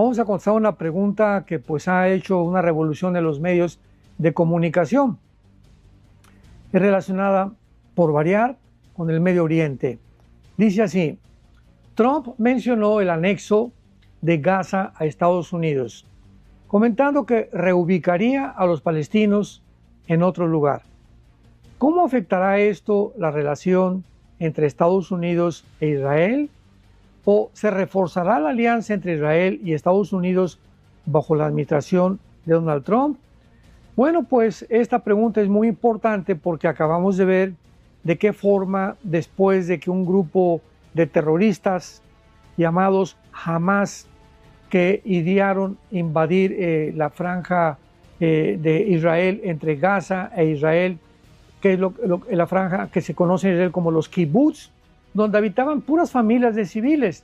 Vamos a contestar una pregunta que pues ha hecho una revolución en los medios de comunicación. Es relacionada, por variar, con el Medio Oriente. Dice así: Trump mencionó el anexo de Gaza a Estados Unidos, comentando que reubicaría a los palestinos en otro lugar. ¿Cómo afectará esto la relación entre Estados Unidos e Israel? ¿O se reforzará la alianza entre Israel y Estados Unidos bajo la administración de Donald Trump? Bueno, pues esta pregunta es muy importante porque acabamos de ver de qué forma, después de que un grupo de terroristas llamados Hamas, que idearon invadir la franja de Israel entre Gaza e Israel, que es la franja que se conoce en Israel como los kibbutz, donde habitaban puras familias de civiles,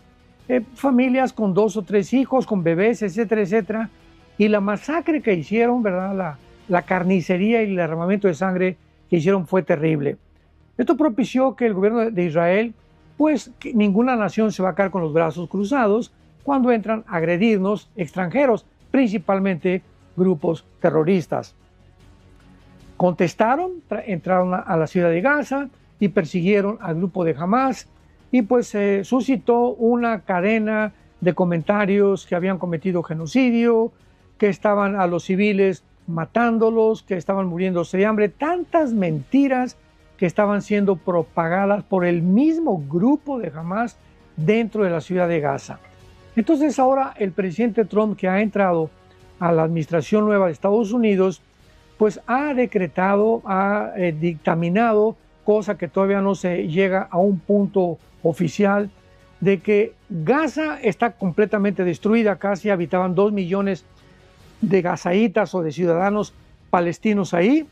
familias con 2 o 3 hijos, con bebés, etcétera, etcétera, y la masacre que hicieron, ¿verdad? La carnicería y el derramamiento de sangre que hicieron fue terrible. Esto propició que el gobierno de Israel, pues que ninguna nación se va a quedar con los brazos cruzados cuando entran a agredirnos extranjeros, principalmente grupos terroristas. Contestaron, entraron a la ciudad de Gaza y persiguieron al grupo de Hamas, y pues se suscitó una cadena de comentarios que habían cometido genocidio, que estaban a los civiles matándolos, que estaban muriéndose de hambre, tantas mentiras que estaban siendo propagadas por el mismo grupo de Hamas dentro de la ciudad de Gaza. Entonces ahora el presidente Trump, que ha entrado a la administración nueva de Estados Unidos, pues ha decretado, ha dictaminado, cosa que todavía no se llega a un punto oficial, de que Gaza está completamente destruida. Casi habitaban 2 millones de gazaitas o de ciudadanos palestinos ahí.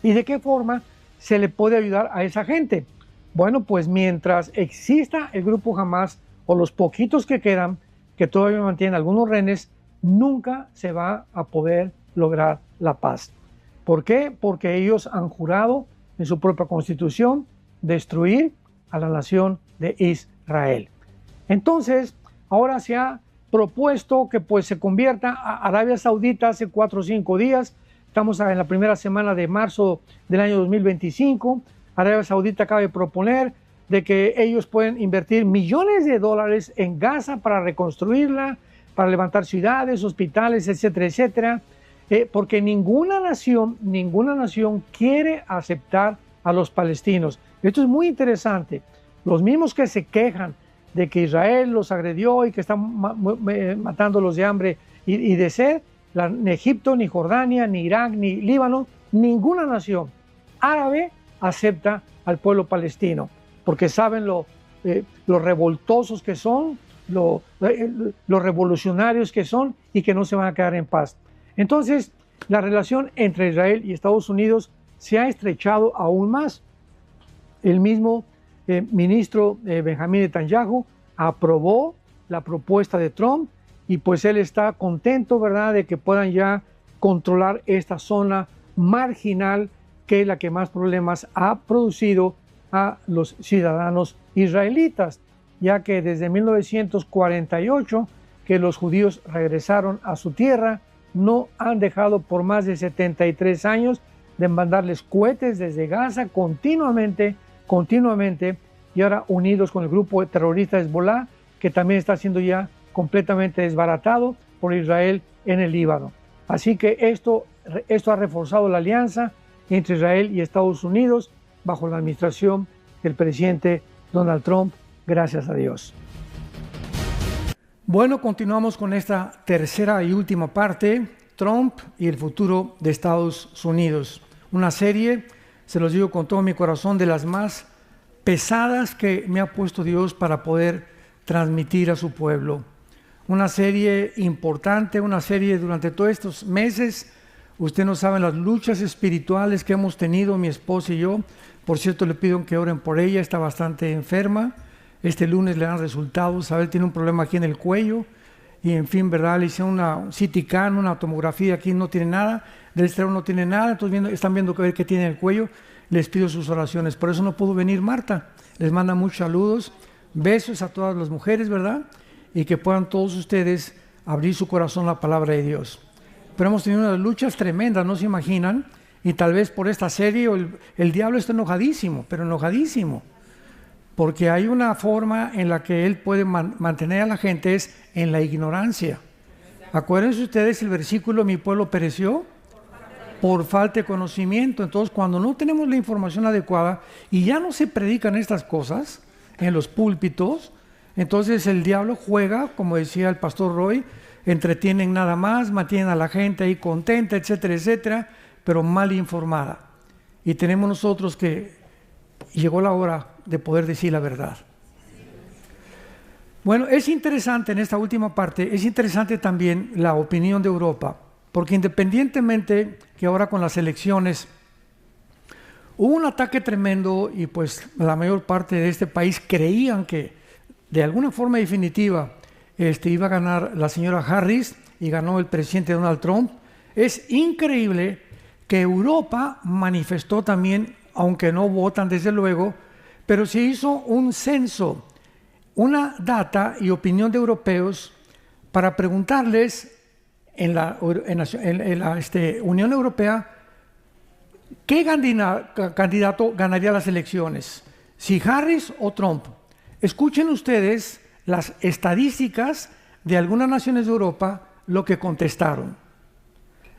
¿Y de qué forma se le puede ayudar a esa gente? Bueno, pues mientras exista el grupo Hamas o los poquitos que quedan, que todavía mantienen algunos rehenes, nunca se va a poder lograr la paz. ¿Por qué? Porque ellos han jurado en su propia constitución destruir a la nación de Israel. Entonces, ahora se ha propuesto que pues se convierta a Arabia Saudita hace 4 o 5 días. Estamos en la primera semana de marzo del año 2025. Arabia Saudita acaba de proponer de que ellos pueden invertir millones de dólares en Gaza para reconstruirla, para levantar ciudades, hospitales, etcétera, etcétera, porque ninguna nación quiere aceptar a los palestinos. Esto es muy interesante. Los mismos que se quejan de que Israel los agredió y que están matándolos de hambre y de sed, ni Egipto, ni Jordania, ni Irak, ni Líbano, ninguna nación árabe acepta al pueblo palestino, porque saben lo revoltosos que son, los revolucionarios que son y que no se van a quedar en paz. Entonces, la relación entre Israel y Estados Unidos se ha estrechado aún más. El mismo ministro Benjamín Netanyahu aprobó la propuesta de Trump y pues él está contento, ¿verdad?, de que puedan ya controlar esta zona marginal que es la que más problemas ha producido a los ciudadanos israelitas, ya que desde 1948 que los judíos regresaron a su tierra, no han dejado por más de 73 años de mandarles cohetes desde Gaza continuamente, y ahora unidos con el grupo terrorista Hezbollah, que también está siendo ya completamente desbaratado por Israel en el Líbano. Así que esto ha reforzado la alianza entre Israel y Estados Unidos bajo la administración del presidente Donald Trump, gracias a Dios. Bueno, continuamos con esta tercera y última parte, Trump y el futuro de Estados Unidos. Una serie, se los digo con todo mi corazón, de las más pesadas que me ha puesto Dios para poder transmitir a su pueblo. Una serie importante, una serie durante todos estos meses. Usted no sabe las luchas espirituales que hemos tenido mi esposa y yo. Por cierto, le pido que oren por ella, está bastante enferma. Este lunes le dan resultados. Isabel tiene un problema aquí en el cuello y en fin, ¿verdad? Le hicieron una CT scan, una tomografía, aquí no tiene nada, del exterior no tiene nada, entonces están viendo qué tiene en el cuello. Les pido sus oraciones. Por eso no pudo venir Marta. Les manda muchos saludos, besos a todas las mujeres, ¿verdad? Y que puedan todos ustedes abrir su corazón a la palabra de Dios. Pero hemos tenido unas luchas tremendas, no se imaginan, y tal vez por esta serie el diablo está enojadísimo, pero enojadísimo, porque hay una forma en la que él puede mantener a la gente, es en la ignorancia. Acuérdense ustedes el versículo, mi pueblo pereció por falta de conocimiento. Entonces, cuando no tenemos la información adecuada y ya no se predican estas cosas en los púlpitos, entonces el diablo juega, como decía el pastor Roy, entretienen nada más, mantienen a la gente ahí contenta, etcétera, etcétera, pero mal informada. Y tenemos nosotros que llegó la hora de poder decir la verdad. Bueno, es interesante en esta última parte, es interesante también la opinión de Europa, porque independientemente que ahora con las elecciones hubo un ataque tremendo y pues la mayor parte de este país creían que de alguna forma definitiva iba a ganar la señora Harris y ganó el presidente Donald Trump. Es increíble que Europa manifestó también, aunque no votan desde luego, pero se hizo un censo, una data y opinión de europeos para preguntarles en la Unión Europea qué candidato ganaría las elecciones, si Harris o Trump. Escuchen ustedes las estadísticas de algunas naciones de Europa, lo que contestaron.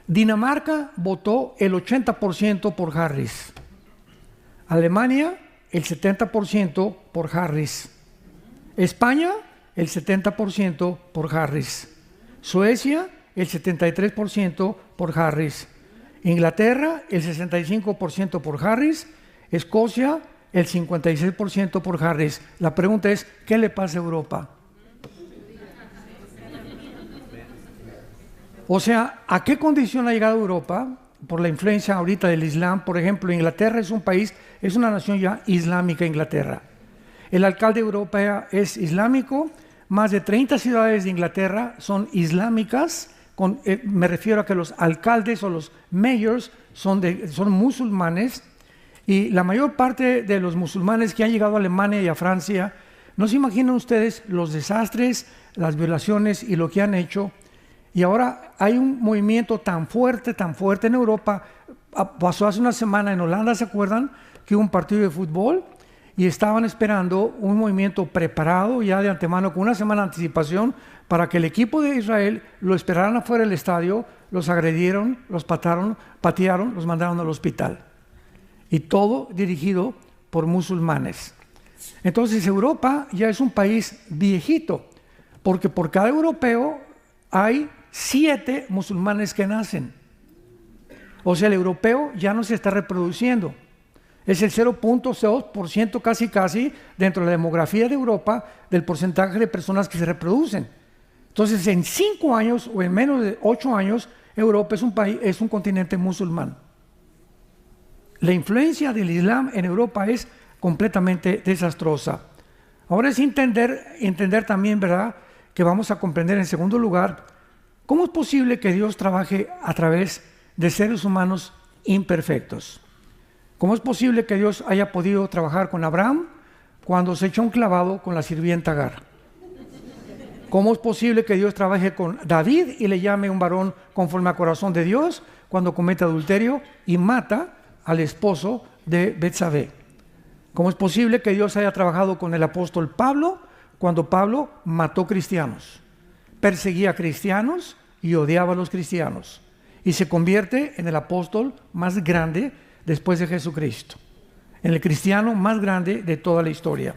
Dinamarca votó el 80% por Harris. Alemania, el 70% por Harris. España, el 70% por Harris. Suecia, el 73% por Harris. Inglaterra, el 65% por Harris. Escocia, el 56% por Harris. La pregunta es, ¿qué le pasa a Europa? O sea, ¿a qué condición ha llegado Europa? Por la influencia ahorita del Islam. Por ejemplo, Inglaterra es un país, es una nación ya islámica, Inglaterra. El alcalde de Europa es islámico, más de 30 ciudades de Inglaterra son islámicas, me refiero a que los alcaldes o los mayors son musulmanes, y la mayor parte de los musulmanes que han llegado a Alemania y a Francia, no se imaginan ustedes los desastres, las violaciones y lo que han hecho. Y ahora hay un movimiento tan fuerte en Europa. Pasó hace una semana en Holanda, ¿se acuerdan? Que hubo un partido de fútbol y estaban esperando un movimiento preparado ya de antemano con una semana de anticipación para que el equipo de Israel lo esperaran afuera del estadio, los agredieron, los patearon, los mandaron al hospital. Y todo dirigido por musulmanes. Entonces Europa ya es un país viejito, porque por cada europeo hay 7 musulmanes que nacen. O sea, el europeo ya no se está reproduciendo. Es el 0.2% casi dentro de la demografía de Europa del porcentaje de personas que se reproducen. Entonces, en 5 años o en menos de 8 años, Europa es un continente musulmán. La influencia del Islam en Europa es completamente desastrosa. Ahora es entender también, ¿verdad?, que vamos a comprender en segundo lugar, ¿cómo es posible que Dios trabaje a través de seres humanos imperfectos? ¿Cómo es posible que Dios haya podido trabajar con Abraham cuando se echó un clavado con la sirvienta Agar? ¿Cómo es posible que Dios trabaje con David y le llame un varón conforme al corazón de Dios cuando comete adulterio y mata al esposo de Betsabé? ¿Cómo es posible que Dios haya trabajado con el apóstol Pablo cuando Pablo mató cristianos, perseguía a cristianos y odiaba a los cristianos, y se convierte en el apóstol más grande después de Jesucristo, en el cristiano más grande de toda la historia?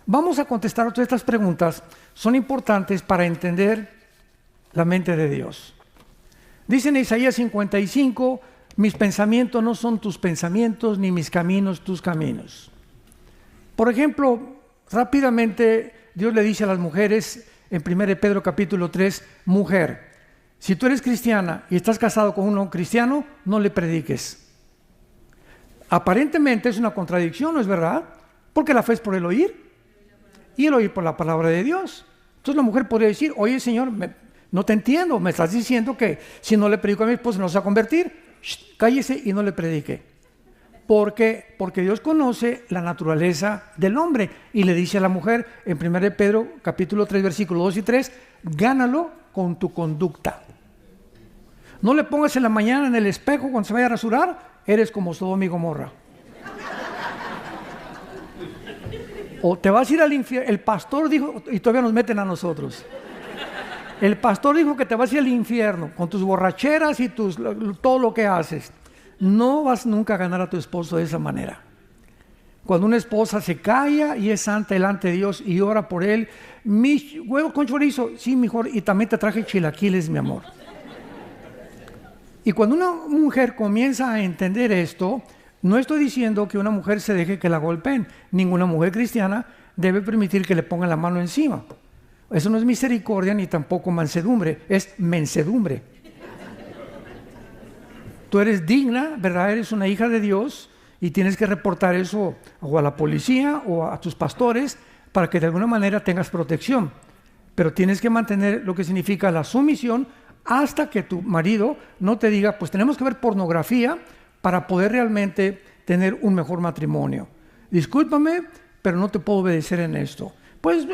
Vamos a contestar todas estas preguntas, son importantes para entender la mente de Dios. Dice en Isaías 55, mis pensamientos no son tus pensamientos, ni mis caminos tus caminos. Por ejemplo, rápidamente Dios le dice a las mujeres en 1 Pedro capítulo 3, mujer, si tú eres cristiana y estás casado con un cristiano, no le prediques. Aparentemente es una contradicción, ¿no es verdad? Porque la fe es por el oír y el oír por la palabra de Dios. Entonces la mujer podría decir, oye Señor, no te entiendo, me estás diciendo que si no le predico a mi esposo no se va a convertir. Cállese y no le predique. ¿Por qué? Porque Dios conoce la naturaleza del hombre y le dice a la mujer en 1 Pedro capítulo 3 versículos 2 y 3, gánalo con tu conducta. No le pongas en la mañana en el espejo cuando se vaya a rasurar, eres como Sodoma y Gomorra. O te vas a ir al infierno. El pastor dijo, y todavía nos meten a nosotros. El pastor dijo que te vas a ir al infierno con tus borracheras y todo lo que haces. No vas nunca a ganar a tu esposo de esa manera. Cuando una esposa se calla y es santa delante de Dios y ora por él, mis huevos con chorizo, sí, mejor, y también te traje chilaquiles, mi amor. Y cuando una mujer comienza a entender esto, no estoy diciendo que una mujer se deje que la golpeen. Ninguna mujer cristiana debe permitir que le pongan la mano encima. Eso no es misericordia ni tampoco mansedumbre, es mensedumbre. Tú eres digna, ¿verdad? Eres una hija de Dios y tienes que reportar eso o a la policía o a tus pastores para que de alguna manera tengas protección. Pero tienes que mantener lo que significa la sumisión hasta que tu marido no te diga, pues tenemos que ver pornografía para poder realmente tener un mejor matrimonio. Discúlpame, pero no te puedo obedecer en esto. Pues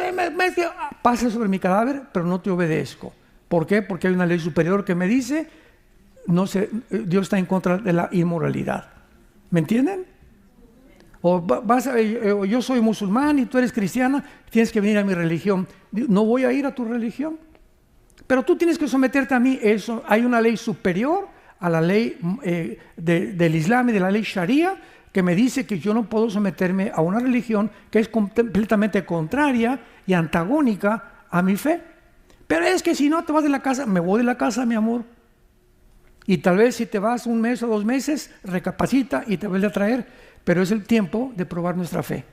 pasa sobre mi cadáver, pero no te obedezco. ¿Por qué? Porque hay una ley superior que me dice, Dios está en contra de la inmoralidad. ¿Me entienden? O yo soy musulmán y tú eres cristiana, tienes que venir a mi religión. No voy a ir a tu religión. Pero tú tienes que someterte a mí. Eso, hay una ley superior a la ley del Islam y de la ley Sharia que me dice que yo no puedo someterme a una religión que es completamente contraria y antagónica a mi fe. Pero es que si no te vas de la casa, me voy de la casa, mi amor. Y tal vez si te vas un mes o 2 meses, recapacita y te vuelve a traer. Pero es el tiempo de probar nuestra fe.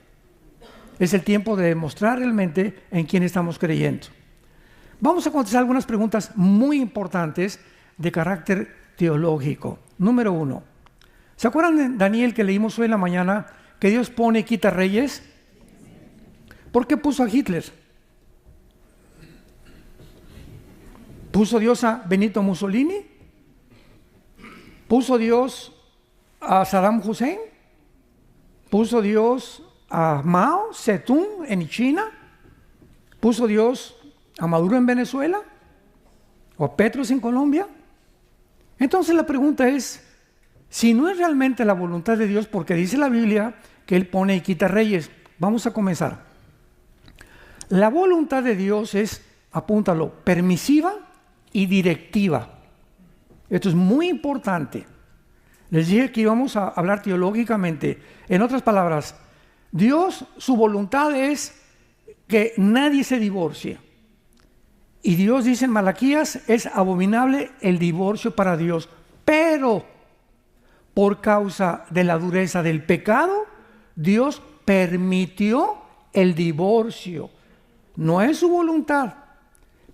Es el tiempo de demostrar realmente en quién estamos creyendo. Vamos a contestar algunas preguntas muy importantes de carácter teológico. Número 1. ¿Se acuerdan de Daniel que leímos hoy en la mañana que Dios pone y quita reyes? ¿Por qué puso a Hitler? ¿Puso Dios a Benito Mussolini? ¿Puso Dios a Saddam Hussein? ¿Puso Dios a Mao Zedong en China? ¿Puso Dios a Maduro en Venezuela? ¿O a Petros en Colombia? Entonces la pregunta es, si no es realmente la voluntad de Dios, porque dice la Biblia que Él pone y quita reyes. Vamos a comenzar. La voluntad de Dios es, apúntalo, permisiva y directiva. Esto es muy importante. Les dije que íbamos a hablar teológicamente. En otras palabras, Dios, su voluntad es que nadie se divorcie. Y Dios dice en Malaquías, es abominable el divorcio para Dios. Pero por causa de la dureza del pecado, Dios permitió el divorcio. No es su voluntad.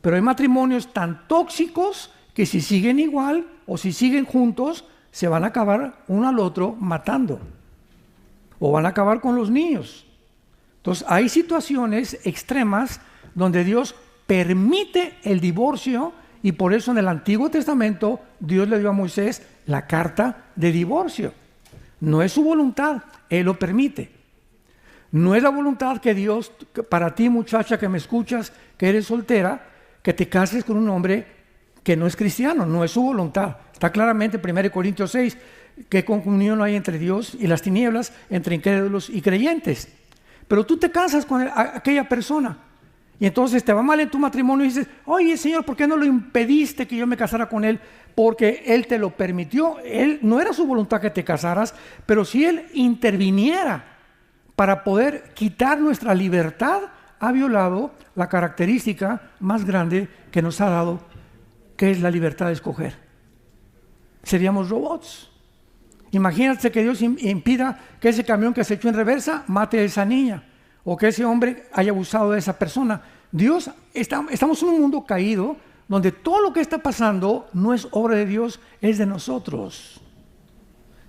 Pero hay matrimonios tan tóxicos que si siguen igual o si siguen juntos, se van a acabar uno al otro matando. O van a acabar con los niños. Entonces hay situaciones extremas donde Dios permite el divorcio y por eso en el Antiguo Testamento Dios le dio a Moisés la carta de divorcio. No es su voluntad, Él lo permite. No es la voluntad que Dios, para ti muchacha que me escuchas, que eres soltera, que te cases con un hombre que no es cristiano, no es su voluntad. Está claramente en 1 Corintios 6, que comunión hay entre Dios y las tinieblas, entre incrédulos y creyentes. Pero tú te casas con aquella persona y entonces te va mal en tu matrimonio y dices, oye Señor, ¿por qué no lo impediste que yo me casara con él? Porque Él te lo permitió. Él no era su voluntad que te casaras, pero si Él interviniera para poder quitar nuestra libertad, ha violado la característica más grande que nos ha dado, que es la libertad de escoger. Seríamos robots. Imagínate que Dios impida que ese camión que se echó en reversa mate a esa niña, o que ese hombre haya abusado de esa persona. Dios, estamos en un mundo caído, donde todo lo que está pasando no es obra de Dios, es de nosotros.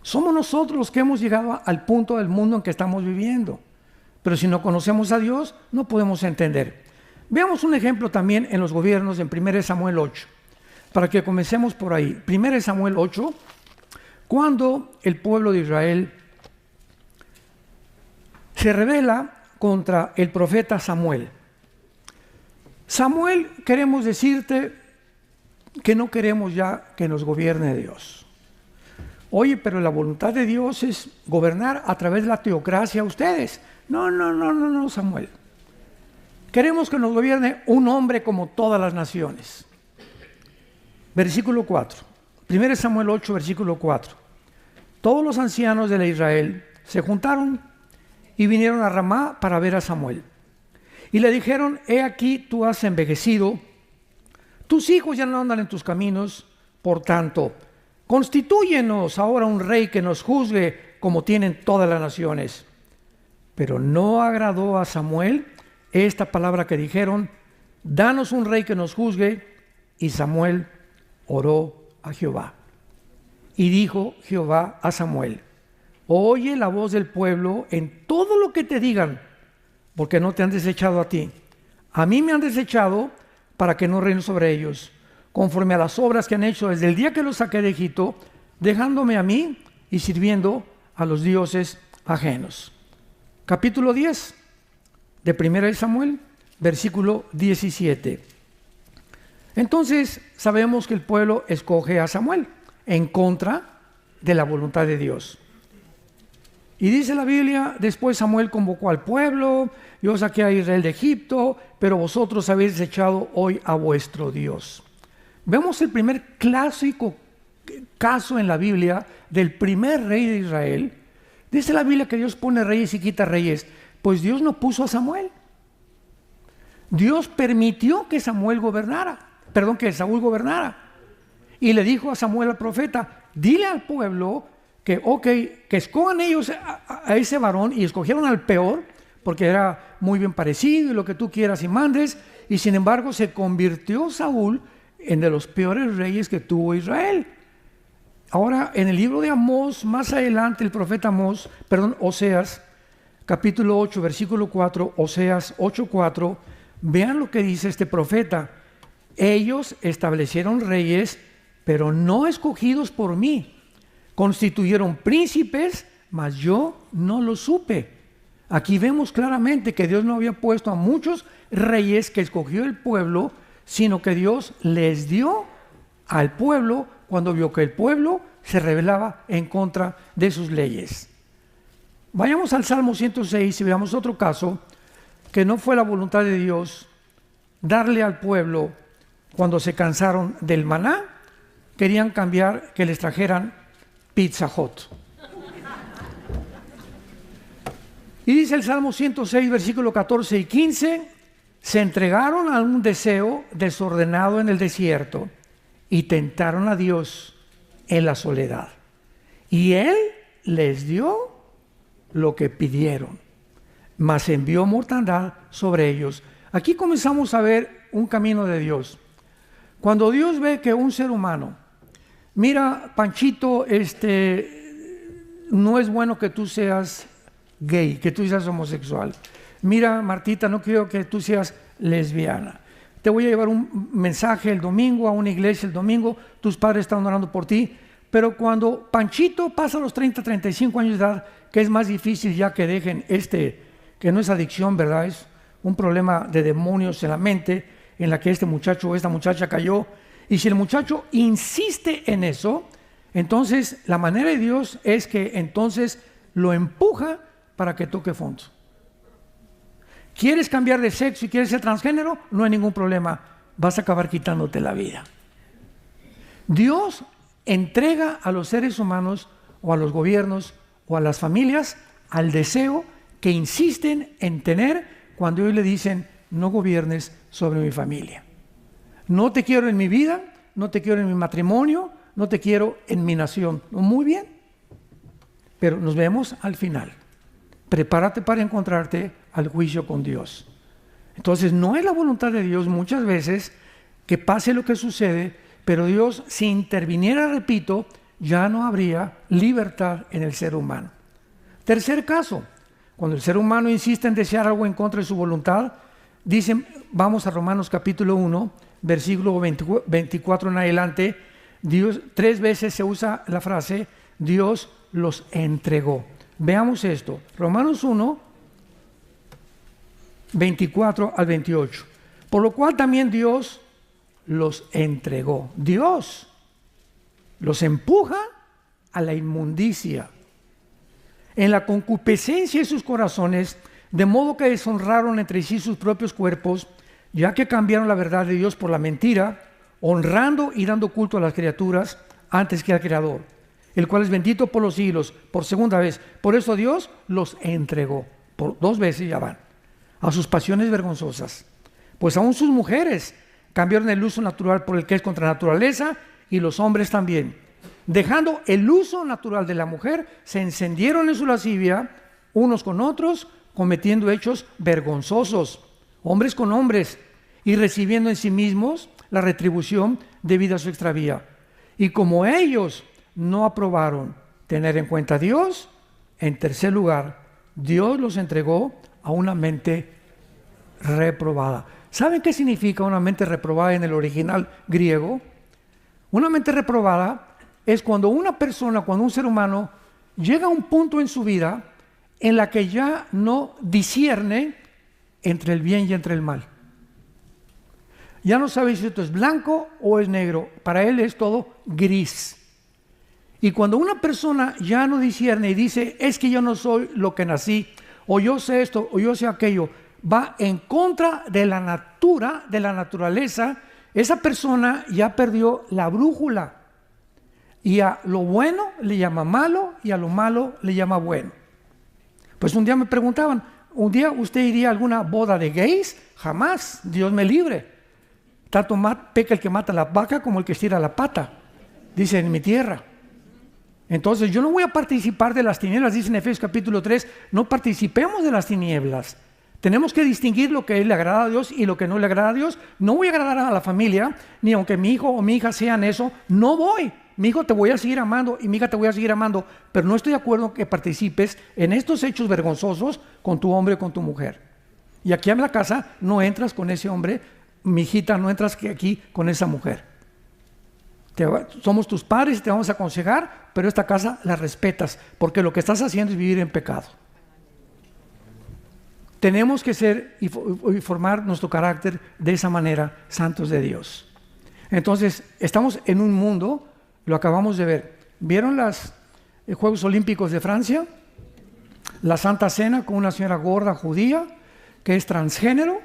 Somos nosotros los que hemos llegado al punto del mundo en que estamos viviendo. Pero si no conocemos a Dios, no podemos entender. Veamos un ejemplo también en los gobiernos en 1 Samuel 8, para que comencemos por ahí. 1 Samuel 8, cuando el pueblo de Israel se rebela contra el profeta Samuel. Samuel, queremos decirte, que no queremos ya que nos gobierne Dios. Oye, pero la voluntad de Dios es gobernar a través de la teocracia a ustedes. No, Samuel. Queremos que nos gobierne un hombre como todas las naciones. Versículo 4. 1 Samuel 8, versículo 4. Todos los ancianos de Israel se juntaron y vinieron a Ramá para ver a Samuel. Y le dijeron: he aquí, tú has envejecido, tus hijos ya no andan en tus caminos, por tanto, constitúyenos ahora un rey que nos juzgue como tienen todas las naciones. Pero no agradó a Samuel esta palabra que dijeron: danos un rey que nos juzgue. Y Samuel oró a Jehová. Y dijo Jehová a Samuel: oye la voz del pueblo en todo lo que te digan, porque no te han desechado a ti. A mí me han desechado para que no reine sobre ellos, conforme a las obras que han hecho desde el día que los saqué de Egipto, dejándome a mí y sirviendo a los dioses ajenos. Capítulo 10 de 1 Samuel, versículo 17. Entonces sabemos que el pueblo escoge a Samuel en contra de la voluntad de Dios. Y dice la Biblia: después Samuel convocó al pueblo, yo saqué a Israel de Egipto, pero vosotros habéis desechado hoy a vuestro Dios. Vemos el primer clásico caso en la Biblia del primer rey de Israel. Dice la Biblia que Dios pone reyes y quita reyes. Pues Dios no puso a Samuel. Dios permitió que Saúl gobernara. Y le dijo a Samuel, al profeta: dile al pueblo que escojan ellos a ese varón, y escogieron al peor, porque era muy bien parecido y lo que tú quieras y mandes, y sin embargo se convirtió Saúl en de los peores reyes que tuvo Israel. Ahora, en el libro de Amós, más adelante, el profeta Oseas, capítulo 8, versículo 4, Oseas 8:4, vean lo que dice este profeta: ellos establecieron reyes, pero no escogidos por mí. Constituyeron príncipes, mas yo no lo supe. Aquí vemos claramente que Dios no había puesto a muchos reyes que escogió el pueblo, sino que Dios les dio al pueblo cuando vio que el pueblo se rebelaba en contra de sus leyes. Vayamos al Salmo 106 y veamos otro caso que no fue la voluntad de Dios darle al pueblo cuando se cansaron del maná. Querían cambiar, que les trajeran Pizza Hut. Y dice el Salmo 106, versículo 14 y 15: se entregaron a un deseo desordenado en el desierto y tentaron a Dios en la soledad. Y Él les dio lo que pidieron, mas envió mortandad sobre ellos. Aquí comenzamos a ver un camino de Dios. Cuando Dios ve que un ser humano, mira, Panchito, no es bueno que tú seas gay, que tú seas homosexual. Mira, Martita, no quiero que tú seas lesbiana. Te voy a llevar un mensaje el domingo a una iglesia el domingo, tus padres están orando por ti. Pero cuando Panchito pasa los 30, 35 años de edad, que es más difícil ya que dejen que no es adicción, ¿verdad? Es un problema de demonios en la mente en la que este muchacho o esta muchacha cayó. Y si el muchacho insiste en eso, entonces la manera de Dios es que entonces lo empuja para que toque fondo. ¿Quieres cambiar de sexo y quieres ser transgénero? No hay ningún problema, vas a acabar quitándote la vida. Dios entrega a los seres humanos o a los gobiernos o a las familias al deseo que insisten en tener cuando ellos le dicen: no gobiernes sobre mi familia. No te quiero en mi vida, no te quiero en mi matrimonio, no te quiero en mi nación. Muy bien, pero nos vemos al final. Prepárate para encontrarte al juicio con Dios. Entonces no es la voluntad de Dios muchas veces que pase lo que sucede, pero Dios, si interviniera, repito, ya no habría libertad en el ser humano. Tercer caso, cuando el ser humano insiste en desear algo en contra de su voluntad, dicen, vamos a Romanos capítulo 1, versículo 24 en adelante, Dios, 3 veces se usa la frase: Dios los entregó. Veamos esto, Romanos 1, 24 al 28. Por lo cual también Dios los entregó. Dios los empuja a la inmundicia, en la concupiscencia de sus corazones, de modo que deshonraron entre sí sus propios cuerpos, ya que cambiaron la verdad de Dios por la mentira, honrando y dando culto a las criaturas antes que al Creador, el cual es bendito por los siglos, por segunda vez. Por eso Dios los entregó, por 2 veces ya van, a sus pasiones vergonzosas. Pues aún sus mujeres cambiaron el uso natural por el que es contra naturaleza, y los hombres también. Dejando el uso natural de la mujer, se encendieron en su lascivia unos con otros, cometiendo hechos vergonzosos, hombres con hombres, y recibiendo en sí mismos la retribución debida a su extravía. Y como ellos no aprobaron tener en cuenta a Dios, en tercer lugar, Dios los entregó a una mente reprobada. ¿Saben qué significa una mente reprobada en el original griego? Una mente reprobada es cuando una persona, cuando un ser humano llega a un punto en su vida en la que ya no discierne entre el bien y entre el mal. Ya no sabe si esto es blanco o es negro. Para él es todo gris. Y cuando una persona ya no discierne y dice, es que yo no soy lo que nací, o yo sé esto, o yo sé aquello, va en contra de la naturaleza, esa persona ya perdió la brújula. Y a lo bueno le llama malo y a lo malo le llama bueno. Pues un día me preguntaban, ¿un día usted iría a alguna boda de gays? Jamás, Dios me libre. Tanto peca el que mata la vaca como el que estira la pata, dice en mi tierra. Entonces yo no voy a participar de las tinieblas, dice en Efesios capítulo 3, no participemos de las tinieblas. Tenemos que distinguir lo que le agrada a Dios y lo que no le agrada a Dios. No voy a agradar a la familia, ni aunque mi hijo o mi hija sean eso, no voy. Mi hijo te voy a seguir amando y mi hija te voy a seguir amando, pero no estoy de acuerdo que participes en estos hechos vergonzosos con tu hombre o con tu mujer. Y aquí a la casa no entras con ese hombre, mi hijita, no entras aquí con esa mujer. Somos tus padres y te vamos a aconsejar, pero esta casa la respetas, porque lo que estás haciendo es vivir en pecado. Tenemos que ser y formar nuestro carácter de esa manera, santos de Dios. Entonces, estamos en un mundo, lo acabamos de ver. ¿Vieron los Juegos Olímpicos de Francia? La Santa Cena con una señora gorda judía que es transgénero,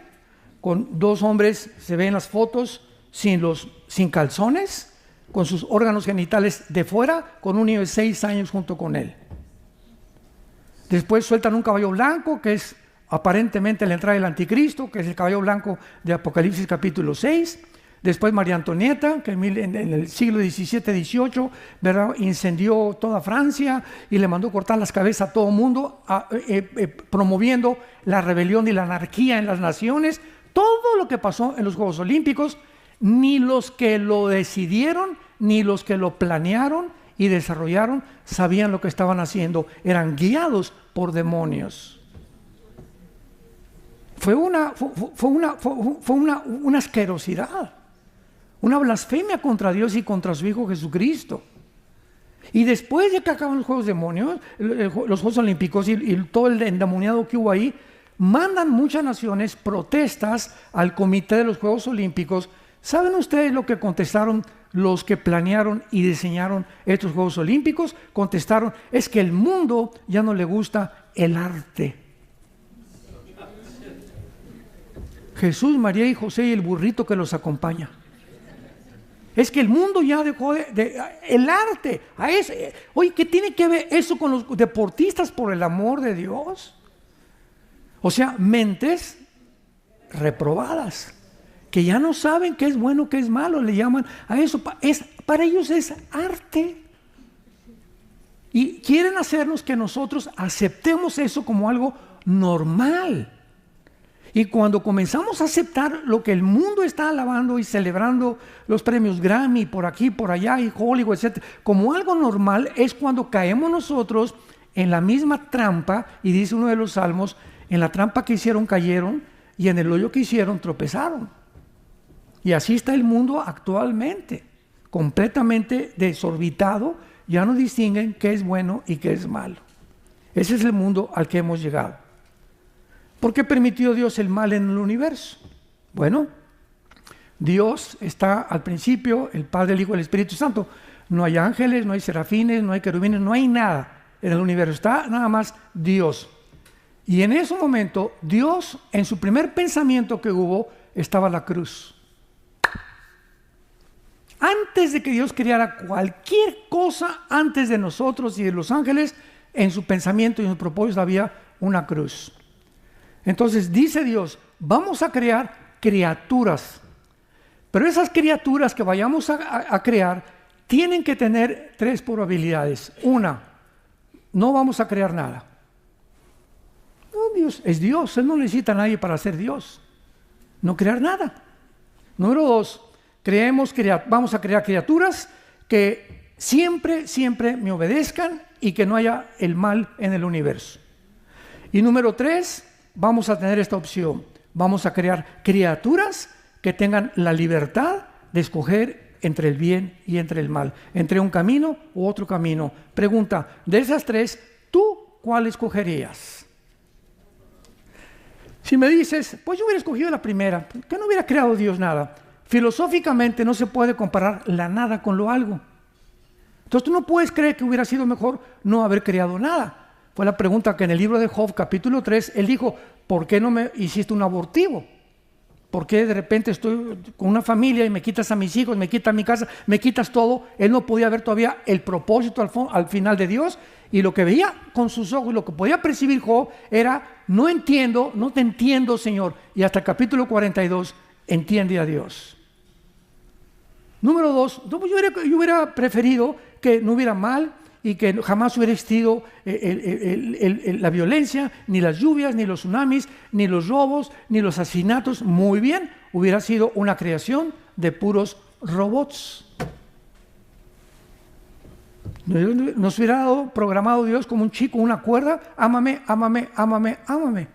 con 2 hombres, se ven las fotos, sin calzones, con sus órganos genitales de fuera, con un niño de 6 años junto con él. Después sueltan un caballo blanco, que es aparentemente la entrada del anticristo, que es el caballo blanco de Apocalipsis capítulo 6. Después María Antonieta, que en el siglo XVII-XVIII, ¿verdad?, incendió toda Francia y le mandó cortar las cabezas a todo el mundo, promoviendo la rebelión y la anarquía en las naciones. Todo lo que pasó en los Juegos Olímpicos, ni los que lo decidieron, ni los que lo planearon y desarrollaron, sabían lo que estaban haciendo. Eran guiados por demonios. Fue una asquerosidad, una blasfemia contra Dios y contra su Hijo Jesucristo. Y después de que acaban los Juegos Demonios, los Juegos Olímpicos y todo el endemoniado que hubo ahí, mandan muchas naciones protestas al comité de los Juegos Olímpicos. ¿Saben ustedes lo que contestaron los que planearon y diseñaron estos Juegos Olímpicos? Contestaron, es que el mundo ya no le gusta el arte. Jesús, María y José y el burrito que los acompaña. Es que el mundo ya dejó el arte. Oye, ¿qué tiene que ver eso con los deportistas, por el amor de Dios? O sea, mentes reprobadas, que ya no saben qué es bueno, qué es malo, le llaman a eso. Para ellos es arte. Y quieren hacernos que nosotros aceptemos eso como algo normal. Y cuando comenzamos a aceptar lo que el mundo está alabando y celebrando, los premios Grammy por aquí, por allá, y Hollywood, etc., como algo normal, es cuando caemos nosotros en la misma trampa, y dice uno de los salmos, en la trampa que hicieron cayeron, y en el hoyo que hicieron tropezaron. Y así está el mundo actualmente, completamente desorbitado, ya no distinguen qué es bueno y qué es malo. Ese es el mundo al que hemos llegado. ¿Por qué permitió Dios el mal en el universo? Bueno, Dios está al principio, el Padre, el Hijo y el Espíritu Santo. No hay ángeles, no hay serafines, no hay querubines, no hay nada en el universo. Está nada más Dios. Y en ese momento, Dios, en su primer pensamiento que hubo, estaba la cruz. Antes de que Dios creara cualquier cosa, antes de nosotros y de los ángeles, en su pensamiento y en su propósito había una cruz. Entonces dice Dios, vamos a crear criaturas. Pero esas criaturas que vayamos a crear tienen que tener 3 probabilidades. Una, no vamos a crear nada. No, Dios es Dios, Él no necesita a nadie para ser Dios. No crear nada. Número 2, vamos a crear criaturas que siempre me obedezcan y que no haya el mal en el universo. Y número 3, vamos a tener esta opción. Vamos a crear criaturas que tengan la libertad de escoger entre el bien y entre el mal, entre un camino u otro camino. Pregunta, de esas 3, ¿tú cuál escogerías? Si me dices, pues yo hubiera escogido la primera, que no hubiera creado Dios nada. Filosóficamente no se puede comparar la nada con lo algo. Entonces tú no puedes creer que hubiera sido mejor no haber creado nada. Fue la pregunta que en el libro de Job, capítulo 3, él dijo, ¿por qué no me hiciste un abortivo? ¿Por qué de repente estoy con una familia y me quitas a mis hijos, me quitas mi casa, me quitas todo? Él no podía ver todavía el propósito al final de Dios, y lo que veía con sus ojos, lo que podía percibir Job era, no te entiendo, Señor. Y hasta el capítulo 42 entiende a Dios. Número 2, yo hubiera preferido que no hubiera mal y que jamás hubiera existido la violencia, ni las lluvias, ni los tsunamis, ni los robos, ni los asesinatos. Muy bien, hubiera sido una creación de puros robots. Nos hubiera dado programado Dios como un chico, una cuerda, ámame, ámame, ámame, ámame.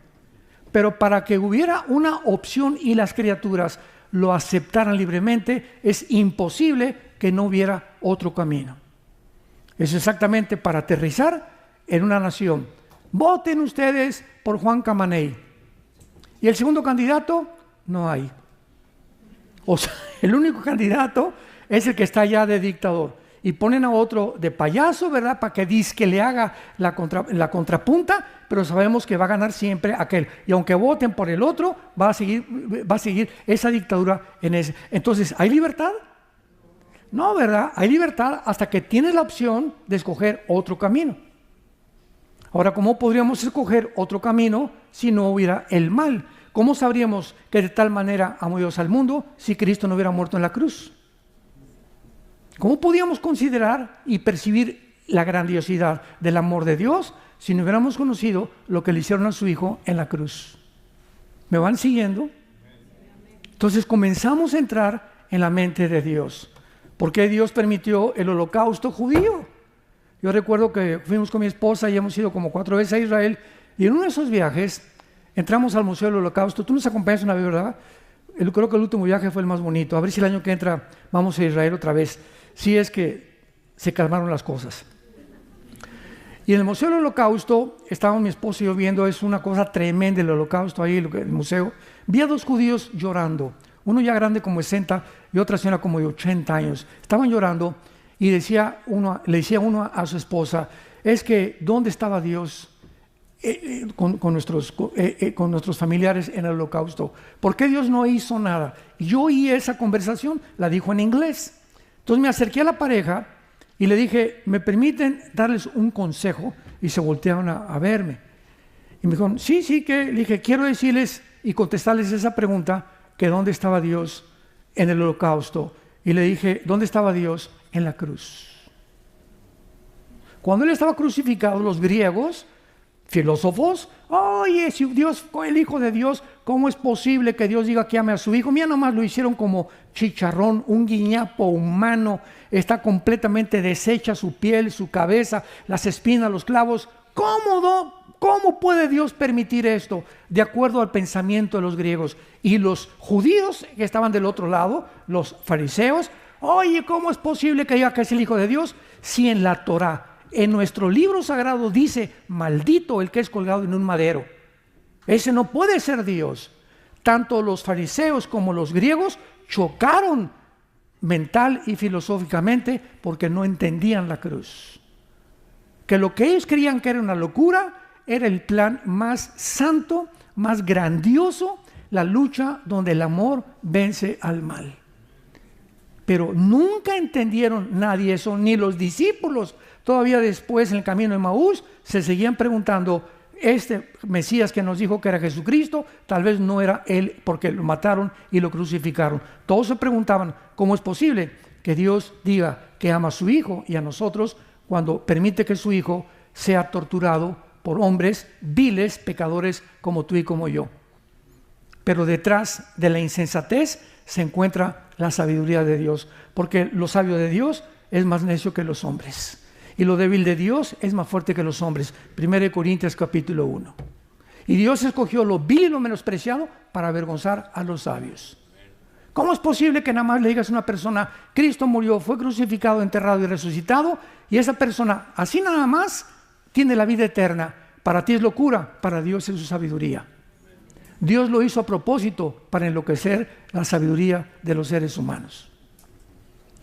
Pero para que hubiera una opción y las criaturas lo aceptaran libremente, es imposible que no hubiera otro camino. Es exactamente para aterrizar en una nación. Voten ustedes por Juan Camaney. Y el segundo candidato, no hay. O sea, el único candidato es el que está ya de dictador. Y ponen a otro de payaso, ¿verdad? Para que dizque le haga la contrapunta, pero sabemos que va a ganar siempre aquel. Y aunque voten por el otro, va a seguir esa dictadura en ese. Entonces, ¿hay libertad? No, ¿verdad? Hay libertad hasta que tienes la opción de escoger otro camino. Ahora, ¿cómo podríamos escoger otro camino si no hubiera el mal? ¿Cómo sabríamos que de tal manera amó Dios al mundo si Cristo no hubiera muerto en la cruz? ¿Cómo podíamos considerar y percibir la grandiosidad del amor de Dios si no hubiéramos conocido lo que le hicieron a su Hijo en la cruz? ¿Me van siguiendo? Entonces comenzamos a entrar en la mente de Dios. ¿Por qué Dios permitió el holocausto judío? Yo recuerdo que fuimos con mi esposa y hemos ido como 4 veces a Israel, y en uno de esos viajes entramos al Museo del Holocausto. Tú nos acompañas una vez, ¿verdad? Creo que el último viaje fue el más bonito. A ver si el año que entra vamos a Israel otra vez, si es que se calmaron las cosas. Y en el Museo del Holocausto, estábamos mi esposa y yo viendo, es una cosa tremenda el Holocausto ahí, el museo. Vi a 2 judíos llorando, uno ya grande como 60 y otra señora como de 80 años. Estaban llorando y le decía uno a su esposa, es que ¿dónde estaba Dios con nuestros familiares en el Holocausto? ¿Por qué Dios no hizo nada? Y yo oí esa conversación, la dijo en inglés. Entonces me acerqué a la pareja y le dije, ¿me permiten darles un consejo? Y se voltearon a verme. Y me dijeron, sí, que le dije, quiero decirles y contestarles esa pregunta, que ¿dónde estaba Dios en el Holocausto? Y le dije, ¿dónde estaba Dios? En la cruz. Cuando Él estaba crucificado, los griegos, filósofos, oye, si Dios fue el Hijo de Dios, ¿cómo es posible que Dios diga que ame a su Hijo? Mira, nomás lo hicieron como chicharrón, un guiñapo humano, está completamente deshecha su piel, su cabeza, las espinas, los clavos. ¿Cómo puede Dios permitir esto? De acuerdo al pensamiento de los griegos. Y los judíos que estaban del otro lado, los fariseos, oye, ¿cómo es posible que diga que es el Hijo de Dios? Si en la Torá, en nuestro libro sagrado dice, maldito el que es colgado en un madero. Ese no puede ser Dios. Tanto los fariseos como los griegos chocaron mental y filosóficamente porque no entendían la cruz. Que lo que ellos creían que era una locura era el plan más santo, más grandioso, la lucha donde el amor vence al mal. Pero nunca entendieron nadie eso, ni los discípulos. Todavía después en el camino de Emaús se seguían preguntando, este Mesías que nos dijo que era Jesucristo, tal vez no era él porque lo mataron y lo crucificaron. Todos se preguntaban, ¿cómo es posible que Dios diga que ama a su Hijo y a nosotros cuando permite que su Hijo sea torturado por hombres viles, pecadores como tú y como yo? Pero detrás de la insensatez se encuentra la sabiduría de Dios, porque lo sabio de Dios es más necio que los hombres, y lo débil de Dios es más fuerte que los hombres. 1 Corintios capítulo 1. Y Dios escogió lo vil y lo menospreciado para avergonzar a los sabios. ¿Cómo es posible que nada más le digas a una persona, Cristo murió, fue crucificado, enterrado y resucitado, y esa persona así nada más tiene la vida eterna? Para ti es locura, para Dios es su sabiduría. Dios lo hizo a propósito para enloquecer la sabiduría de los seres humanos.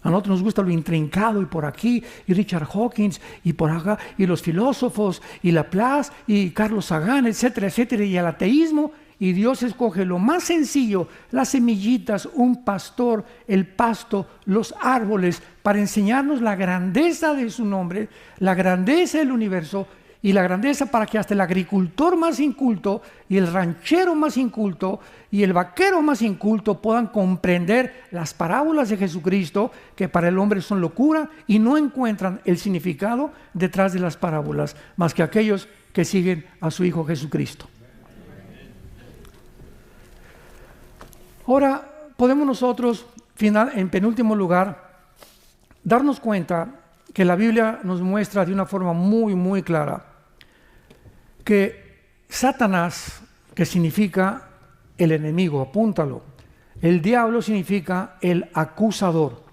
A nosotros nos gusta lo intrincado, y por aquí, y Richard Hawkins, y por acá, y los filósofos, y Laplace, y Carlos Sagan, etcétera, etcétera, y el ateísmo. Y Dios escoge lo más sencillo, las semillitas, un pastor, el pasto, los árboles, para enseñarnos la grandeza de su nombre, la grandeza del universo, y la grandeza para que hasta el agricultor más inculto y el ranchero más inculto y el vaquero más inculto puedan comprender las parábolas de Jesucristo, que para el hombre son locura, y no encuentran el significado detrás de las parábolas más que aquellos que siguen a su Hijo Jesucristo. Ahora podemos nosotros, en penúltimo lugar, darnos cuenta que la Biblia nos muestra de una forma muy, muy clara que Satanás, que significa el enemigo, apúntalo, el diablo significa el acusador,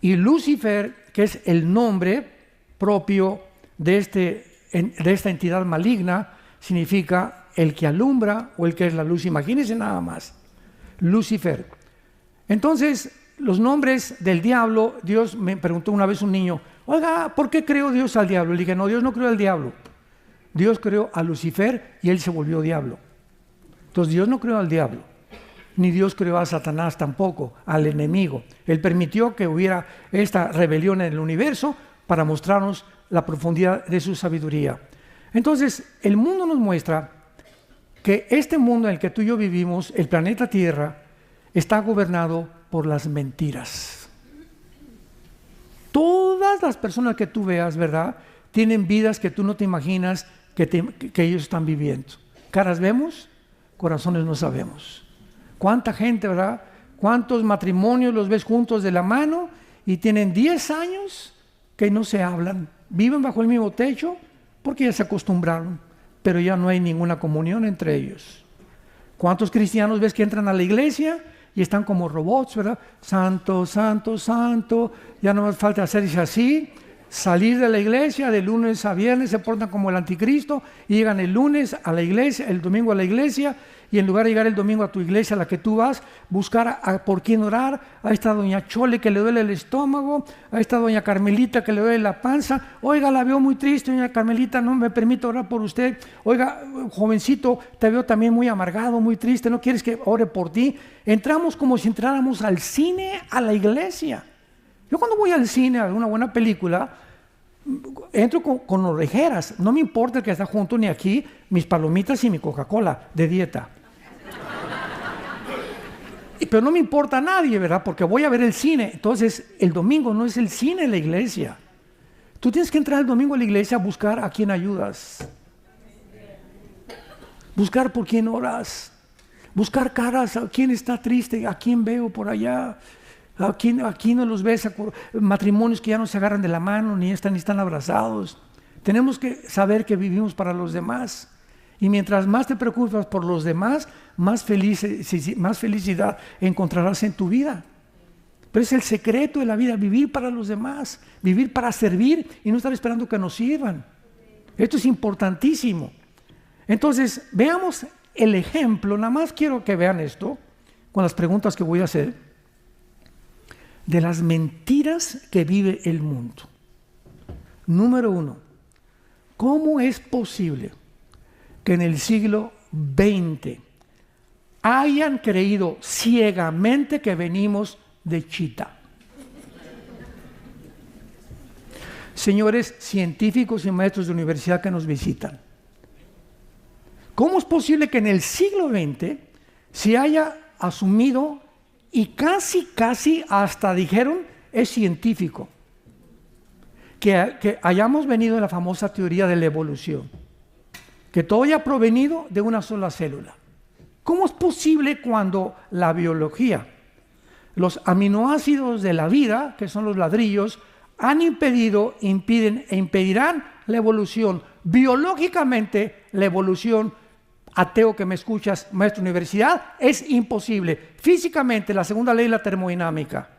y Lucifer, que es el nombre propio de esta entidad maligna, significa el que alumbra o el que es la luz. Imagínense nada más, Lucifer. Entonces, los nombres del diablo, Dios me preguntó una vez un niño, oiga, ¿por qué creó Dios al diablo? Le dije, no, Dios no creó al diablo. Dios creó a Lucifer y él se volvió diablo. Entonces Dios no creó al diablo, ni Dios creó a Satanás tampoco, al enemigo. Él permitió que hubiera esta rebelión en el universo para mostrarnos la profundidad de su sabiduría. Entonces, el mundo nos muestra que este mundo en el que tú y yo vivimos, el planeta Tierra, está gobernado por las mentiras. Todas las personas que tú veas, ¿verdad?, tienen vidas que tú no te imaginas que ellos están viviendo. Caras vemos, corazones no sabemos. ¿Cuánta gente, verdad? ¿Cuántos matrimonios los ves juntos de la mano y tienen 10 años que no se hablan? Viven bajo el mismo techo porque ya se acostumbraron, pero ya no hay ninguna comunión entre ellos. ¿Cuántos cristianos ves que entran a la iglesia y están como robots, verdad? Santo, santo, santo, ya no más falta hacerse así. Salir de la iglesia de lunes a viernes, se portan como el anticristo y llegan el lunes a la iglesia, el domingo a la iglesia, y en lugar de llegar el domingo a tu iglesia a la que tú vas, buscar por quién orar. A esta doña Chole que le duele el estómago, a esta doña Carmelita que le duele la panza. Oiga, la veo muy triste, doña Carmelita, no me permite orar por usted. Oiga, jovencito, te veo también muy amargado, muy triste, ¿no quieres que ore por ti? Entramos como si entráramos al cine, a la iglesia. Yo cuando voy al cine a ver una buena película, entro con orejeras. No me importa el que está junto ni aquí, mis palomitas y mi Coca-Cola de dieta. Pero no me importa a nadie, ¿verdad? Porque voy a ver el cine. Entonces, el domingo no es el cine en la iglesia. Tú tienes que entrar el domingo a la iglesia a buscar a quién ayudas. Buscar por quién oras. Buscar caras, a quién está triste, a quién veo por allá. Aquí no los ves, matrimonios que ya no se agarran de la mano, ni están abrazados. Tenemos que saber que vivimos para los demás. Y mientras más te preocupas por los demás, más felicidad encontrarás en tu vida. Pero es el secreto de la vida, vivir para los demás, vivir para servir y no estar esperando que nos sirvan. Esto es importantísimo. Entonces, veamos el ejemplo. Nada más quiero que vean esto con las preguntas que voy a hacer. de las mentiras que vive el mundo. Número 1, ¿cómo es posible que en el siglo XX hayan creído ciegamente que venimos de Chita? Señores científicos y maestros de universidad que nos visitan, ¿cómo es posible que en el siglo XX se haya asumido y casi hasta dijeron es científico que hayamos venido de la famosa teoría de la evolución, que todo haya provenido de una sola célula? ¿Cómo es posible cuando la biología, los aminoácidos de la vida, que son los ladrillos, han impedido, impiden e impedirán la evolución? Biológicamente, la evolución, ateo que me escuchas, maestro de universidad, es imposible. Físicamente, la segunda ley de la termodinámica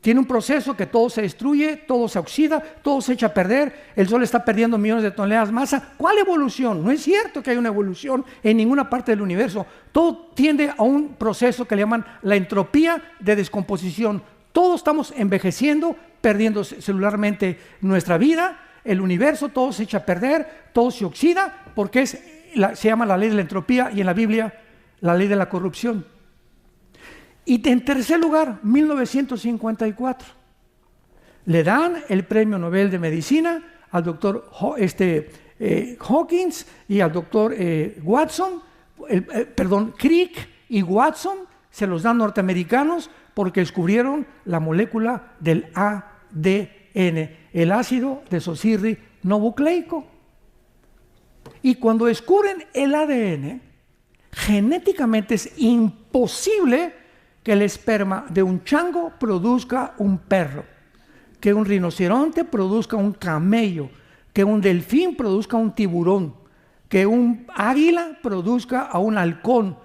tiene un proceso que todo se destruye, todo se oxida, todo se echa a perder, el Sol está perdiendo millones de toneladas de masa. ¿Cuál evolución? No es cierto que haya una evolución en ninguna parte del universo. Todo tiende a un proceso que le llaman la entropía de descomposición. Todos estamos envejeciendo, perdiendo celularmente nuestra vida, el universo, todo se echa a perder, todo se oxida, porque se llama la ley de la entropía y en la Biblia la ley de la corrupción. Y en tercer lugar, 1954, le dan el premio Nobel de Medicina al doctor Hawkins y al doctor Crick y Watson, se los dan norteamericanos porque descubrieron la molécula del ADN, el ácido desoxirribonucleico. Y cuando descubren el ADN, genéticamente es imposible que el esperma de un chango produzca un perro, que un rinoceronte produzca un camello, que un delfín produzca un tiburón, que un águila produzca a un halcón.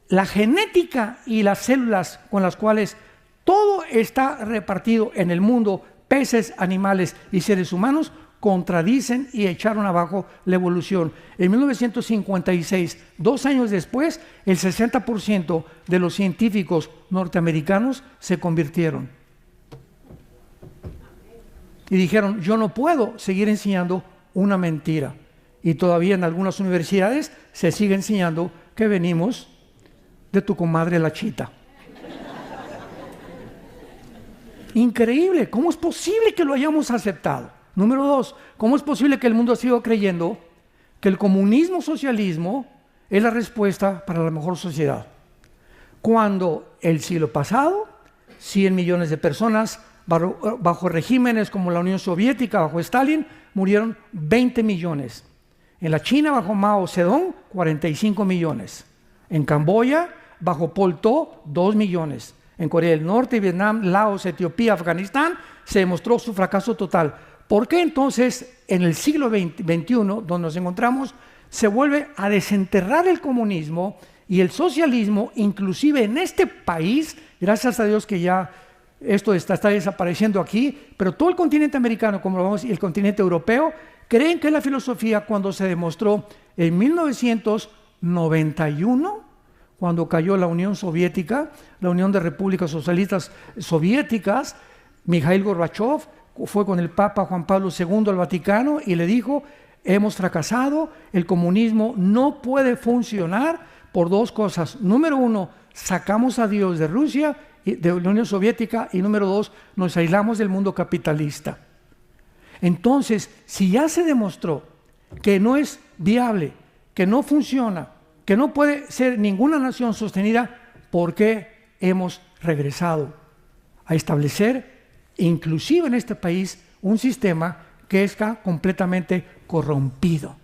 La genética y las células con las cuales todo está repartido en el mundo, peces, animales y seres humanos, contradicen y echaron abajo la evolución. En 1956, 2 años después, el 60% de los científicos norteamericanos se convirtieron. Y dijeron, yo no puedo seguir enseñando una mentira. Y todavía en algunas universidades se sigue enseñando que venimos de tu comadre la Chita. Increíble, ¿cómo es posible que lo hayamos aceptado? Número 2, ¿cómo es posible que el mundo siga creyendo que el comunismo-socialismo es la respuesta para la mejor sociedad? Cuando el siglo pasado, 100 millones de personas bajo regímenes como la Unión Soviética, bajo Stalin, murieron 20 millones. En la China, bajo Mao Zedong, 45 millones. En Camboya, bajo Pol Pot, 2 millones. En Corea del Norte, Vietnam, Laos, Etiopía, Afganistán, se demostró su fracaso total. ¿Por qué entonces en el siglo XXI, donde nos encontramos, se vuelve a desenterrar el comunismo y el socialismo, inclusive en este país? Gracias a Dios que ya esto está desapareciendo aquí, pero todo el continente americano, como lo vemos, y el continente europeo, creen que la filosofía, cuando se demostró en 1991, cuando cayó la Unión Soviética, la Unión de Repúblicas Socialistas Soviéticas, Mikhail Gorbachev fue con el Papa Juan Pablo II al Vaticano y le dijo, hemos fracasado, el comunismo no puede funcionar por 2 cosas. Número 1, sacamos a Dios de Rusia, de la Unión Soviética, y número 2, nos aislamos del mundo capitalista. Entonces, si ya se demostró que no es viable, que no funciona, que no puede ser ninguna nación sostenida, ¿por qué hemos regresado a establecer, inclusive en este país, un sistema que está completamente corrompido,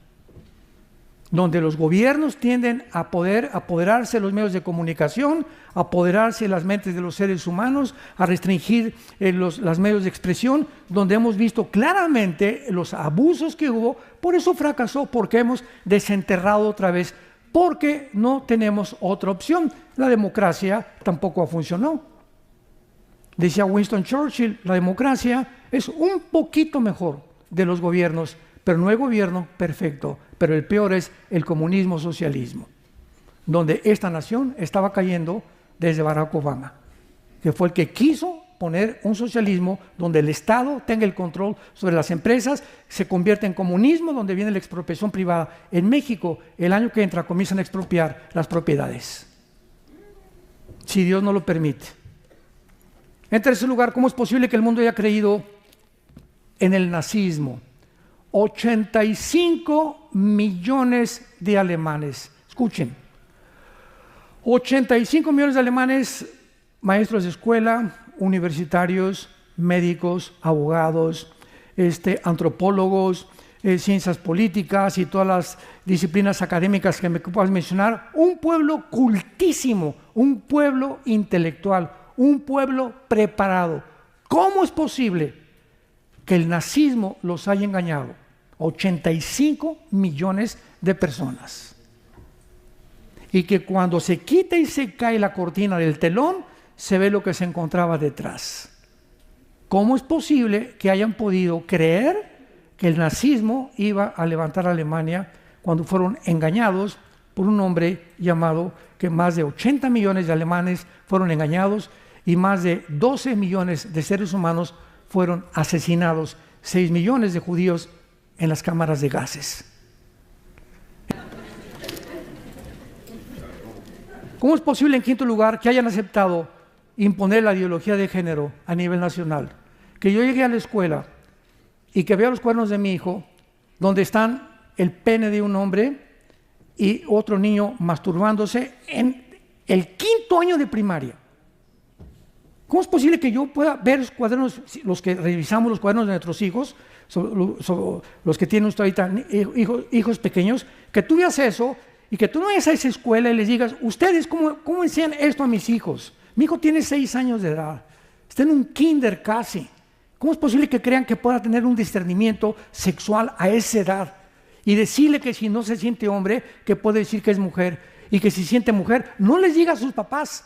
donde los gobiernos tienden a poder apoderarse de los medios de comunicación, apoderarse de las mentes de los seres humanos, a restringir los medios de expresión, donde hemos visto claramente los abusos que hubo? Por eso fracasó, porque hemos desenterrado otra vez, porque no tenemos otra opción. La democracia tampoco funcionó. Decía Winston Churchill, la democracia es un poquito mejor de los gobiernos, pero no hay gobierno perfecto. Pero el peor es el comunismo-socialismo, donde esta nación estaba cayendo desde Barack Obama, que fue el que quiso poner un socialismo donde el Estado tenga el control sobre las empresas, se convierte en comunismo, donde viene la expropiación privada. En México, el año que entra, comienzan a expropiar las propiedades, si Dios no lo permite. En tercer lugar, ¿cómo es posible que el mundo haya creído en el nazismo? 85 millones de alemanes, escuchen, 85 millones de alemanes, maestros de escuela, universitarios, médicos, abogados, antropólogos, ciencias políticas y todas las disciplinas académicas que me puedas mencionar. Un pueblo cultísimo, un pueblo intelectual, un pueblo preparado. ¿Cómo es posible que el nazismo los haya engañado? 85 millones de personas. Y que cuando se quita y se cae la cortina del telón, se ve lo que se encontraba detrás. ¿Cómo es posible que hayan podido creer que el nazismo iba a levantar a Alemania cuando fueron engañados por un hombre llamado, que más de 80 millones de alemanes fueron engañados y más de 12 millones de seres humanos fueron asesinados, 6 millones de judíos en las cámaras de gases? ¿Cómo es posible, en quinto lugar, que hayan aceptado imponer la ideología de género a nivel nacional? Que yo llegué a la escuela y que veo los cuadernos de mi hijo, donde están el pene de un hombre y otro niño masturbándose en el quinto año de primaria. ¿Cómo es posible que yo pueda ver los cuadernos, los que revisamos los cuadernos de nuestros hijos, los que tienen usted ahorita hijos pequeños, que tú veas eso y que tú no vayas a esa escuela y les digas, ustedes, ¿cómo enseñan esto a mis hijos? Mi hijo tiene 6 años de edad, está en un kinder casi. ¿Cómo es posible que crean que pueda tener un discernimiento sexual a esa edad? Y decirle que si no se siente hombre, que puede decir que es mujer, y que si siente mujer, no les diga a sus papás,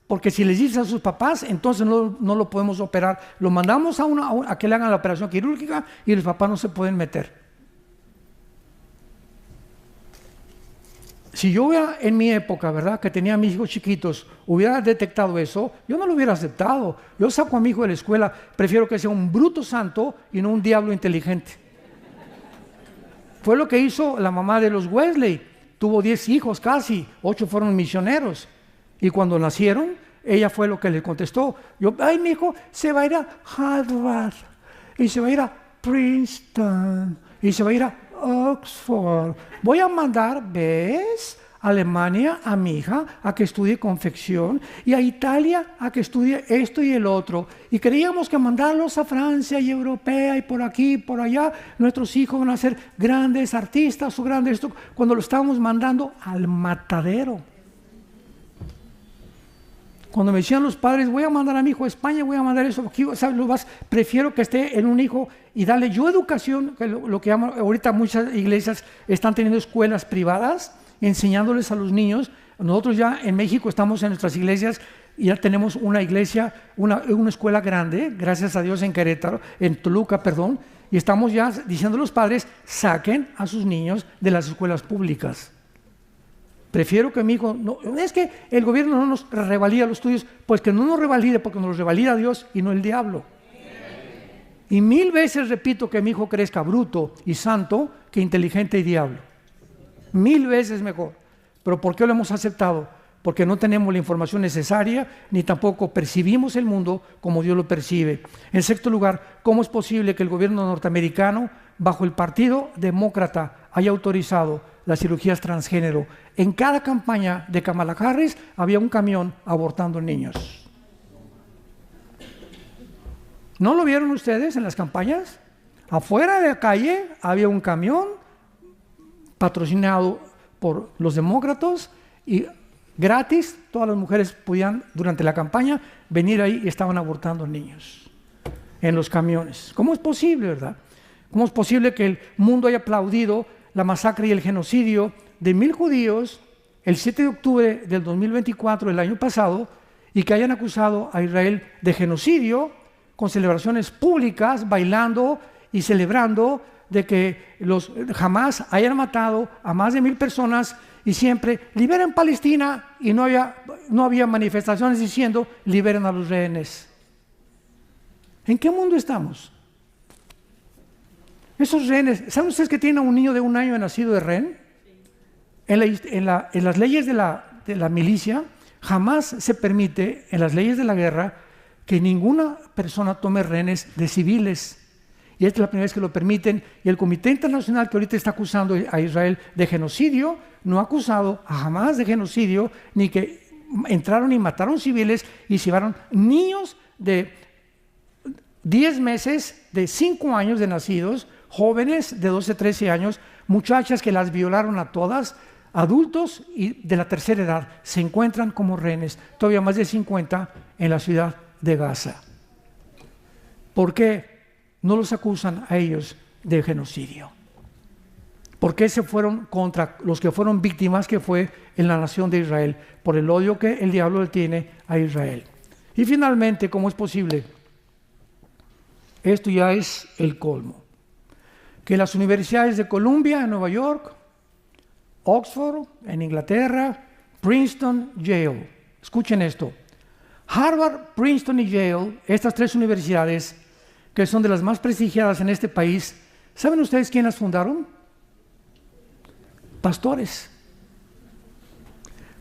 porque si les dice a sus papás, entonces no lo podemos operar. Lo mandamos a que le hagan la operación quirúrgica y los papás no se pueden meter. Si yo hubiera en mi época, ¿verdad?, que tenía a mis hijos chiquitos, hubiera detectado eso, yo no lo hubiera aceptado. Yo saco a mi hijo de la escuela, prefiero que sea un bruto santo y no un diablo inteligente. Fue lo que hizo la mamá de los Wesley. Tuvo 10 hijos casi, 8 fueron misioneros. Y cuando nacieron, ella fue lo que le contestó. Mi hijo se va a ir a Harvard, y se va a ir a Princeton, y se va a ir a Oxford. Voy a mandar, ¿ves?, a Alemania a mi hija a que estudie confección y a Italia a que estudie esto y el otro. Y creíamos que mandarlos a Francia y Europea y por aquí y por allá, nuestros hijos van a ser grandes artistas o grandes esto, cuando lo estábamos mandando al matadero. Cuando me decían los padres, voy a mandar a mi hijo a España, voy a mandar eso, aquí, ¿sabes? Prefiero que esté en un hijo y darle yo educación, que lo que llaman, ahorita muchas iglesias están teniendo escuelas privadas, enseñándoles a los niños. Nosotros ya en México estamos en nuestras iglesias y ya tenemos una iglesia, una escuela grande, gracias a Dios, en Querétaro, en Toluca, perdón, y estamos ya diciendo a los padres, saquen a sus niños de las escuelas públicas. Prefiero que mi hijo, no, es que el gobierno no nos revalida los estudios, pues que no nos revalide, porque nos los revalida Dios y no el diablo. Y 1000 veces repito que mi hijo crezca bruto y santo que inteligente y diablo. 1000 veces mejor. ¿Pero por qué lo hemos aceptado? Porque no tenemos la información necesaria, ni tampoco percibimos el mundo como Dios lo percibe. En sexto lugar, ¿cómo es posible que el gobierno norteamericano, bajo el Partido Demócrata, haya autorizado las cirugías transgénero? En cada campaña de Kamala Harris había un camión abortando niños. ¿No lo vieron ustedes en las campañas? Afuera de la calle había un camión patrocinado por los demócratas y gratis todas las mujeres podían durante la campaña venir ahí y estaban abortando niños en los camiones. ¿Cómo es posible, verdad? ¿Cómo es posible que el mundo haya aplaudido la masacre y el genocidio de 1000 judíos el 7 de octubre del 2024, el año pasado, y que hayan acusado a Israel de genocidio con celebraciones públicas, bailando y celebrando de que los Hamas hayan matado a más de 1000 personas y siempre liberen Palestina, y no había manifestaciones diciendo liberen a los rehenes? ¿En qué mundo estamos? Esos rehenes, ¿saben ustedes que tienen a un niño de 1 año nacido de rehén? En las leyes de la milicia, jamás se permite, en las leyes de la guerra, que ninguna persona tome rehenes de civiles. Y esta es la primera vez que lo permiten. Y el Comité Internacional, que ahorita está acusando a Israel de genocidio, no ha acusado jamás de genocidio, ni que entraron y mataron civiles y se llevaron niños de 10 meses, de 5 años de nacidos, jóvenes de 12, 13 años, muchachas que las violaron a todas, adultos y de la tercera edad, se encuentran como rehenes, todavía más de 50 en la ciudad de Gaza. ¿Por qué no los acusan a ellos de genocidio? ¿Por qué se fueron contra los que fueron víctimas, que fue en la nación de Israel? Por el odio que el diablo le tiene a Israel. Y finalmente, ¿cómo es posible? Esto ya es el colmo. Que las universidades de Columbia en Nueva York, Oxford en Inglaterra, Princeton, Yale. Escuchen esto. Harvard, Princeton y Yale, estas 3 universidades que son de las más prestigiadas en este país, ¿saben ustedes quién las fundaron? Pastores.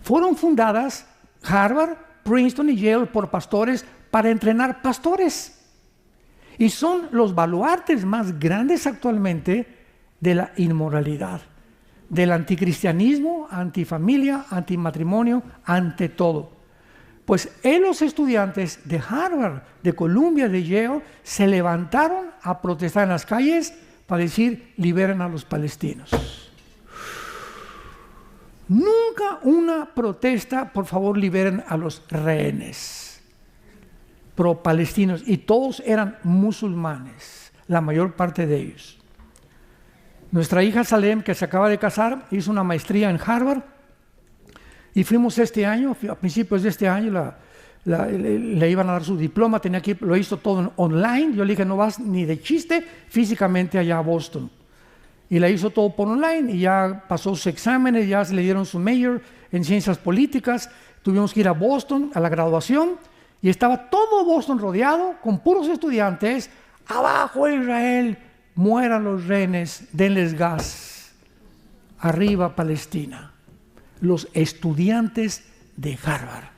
Fueron fundadas Harvard, Princeton y Yale por pastores para entrenar pastores. Y son los baluartes más grandes actualmente de la inmoralidad, del anticristianismo, antifamilia, antimatrimonio, ante todo. Pues los estudiantes de Harvard, de Columbia, de Yale, se levantaron a protestar en las calles para decir: liberen a los palestinos. Nunca una protesta, por favor, liberen a los rehenes pro-palestinos, y todos eran musulmanes, la mayor parte de ellos. Nuestra hija Salem, que se acaba de casar, hizo una maestría en Harvard, y fuimos este año, a principios de este año, le iban a dar su diploma, lo hizo todo online. Yo le dije: no vas ni de chiste físicamente allá a Boston. Y la hizo todo por online, y ya pasó sus exámenes, ya se le dieron su major en ciencias políticas. Tuvimos que ir a Boston a la graduación, y estaba todo Boston rodeado con puros estudiantes. Abajo Israel, mueran los rehenes, denles gas. Arriba Palestina. Los estudiantes de Harvard.